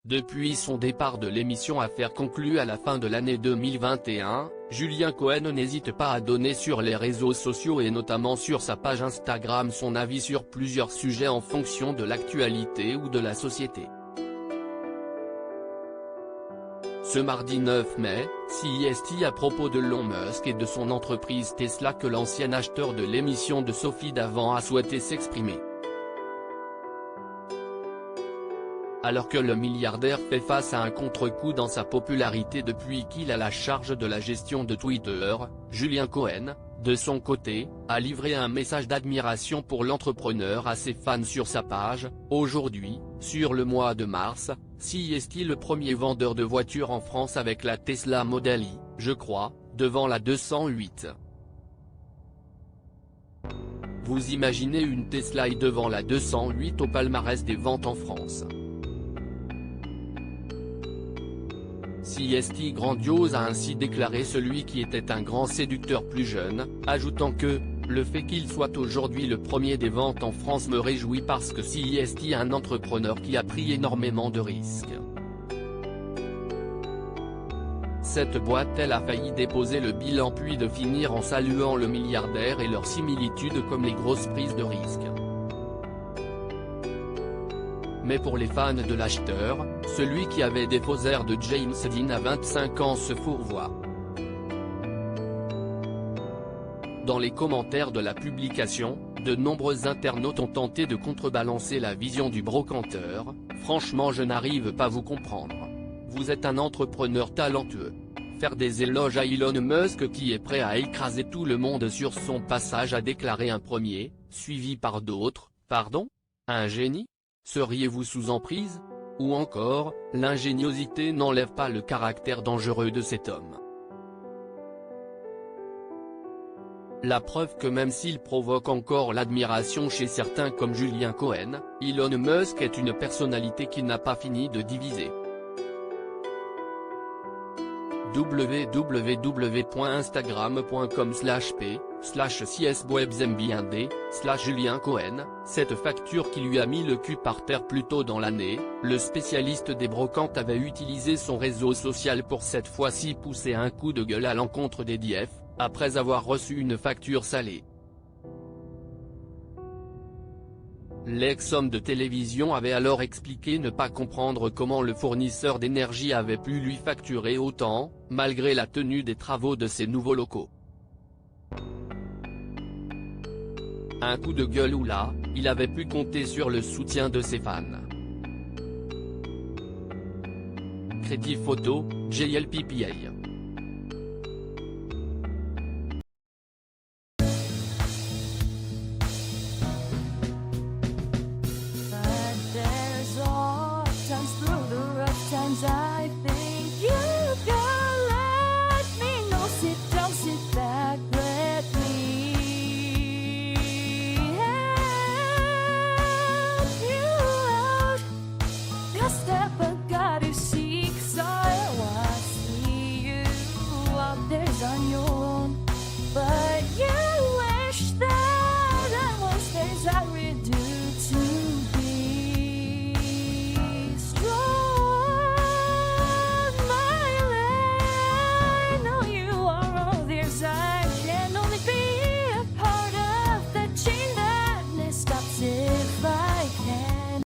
Depuis son départ de l'émission Affaires conclues à la fin de l'année 2021, Julien Cohen n'hésite pas à donner sur les réseaux sociaux et notamment sur sa page Instagram son avis sur plusieurs sujets en fonction de l'actualité ou de la société. Ce mardi 9 mai, CIST à propos de Elon Musk et de son entreprise Tesla que l'ancien acheteur de l'émission de Sophie Davant a souhaité s'exprimer. Alors que le milliardaire fait face à un contre-coup dans sa popularité depuis qu'il a la charge de la gestion de Twitter, Julien Cohen, de son côté, a livré un message d'admiration pour l'entrepreneur à ses fans sur sa page. Aujourd'hui, sur le mois de mars, CIST le premier vendeur de voitures en France avec la Tesla Model I, je crois, devant la 208. Vous imaginez une Tesla I devant la 208 au palmarès des ventes en France. CIST grandiose a ainsi déclaré celui qui était un grand séducteur plus jeune, ajoutant que « Le fait qu'il soit aujourd'hui le premier des ventes en France me réjouit parce que CIST est un entrepreneur qui a pris énormément de risques. Cette boîte elle a failli déposer le bilan puis de finir en saluant le milliardaire et leur similitude comme les grosses prises de risques. Mais pour les fans de l'acheteur, celui qui avait déposé de James Dean à 25 ans se fourvoie. Dans les commentaires de la publication, de nombreux internautes ont tenté de contrebalancer la vision du brocanteur. Franchement je n'arrive pas à vous comprendre. Vous êtes un entrepreneur talentueux. Faire des éloges à Elon Musk qui est prêt à écraser tout le monde sur son passage a déclaré un premier, suivi par d'autres, pardon ? Un génie ? Seriez-vous sous emprise ? Ou encore, l'ingéniosité n'enlève pas le caractère dangereux de cet homme. La preuve que même s'il provoque encore l'admiration chez certains comme Julien Cohen, Elon Musk est une personnalité qui n'a pas fini de diviser. www.instagram.com/p/cswebzmb1d/Julien Cohen, cette facture qui lui a mis le cul par terre plus tôt dans l'année, le spécialiste des brocantes avait utilisé son réseau social pour cette fois-ci pousser un coup de gueule à l'encontre d'EDF, après avoir reçu une facture salée. L'ex-homme de télévision avait alors expliqué ne pas comprendre comment le fournisseur d'énergie avait pu lui facturer autant, malgré la tenue des travaux de ses nouveaux locaux. Un coup de gueule où là, il avait pu compter sur le soutien de ses fans. Crédit photo, JLPPA.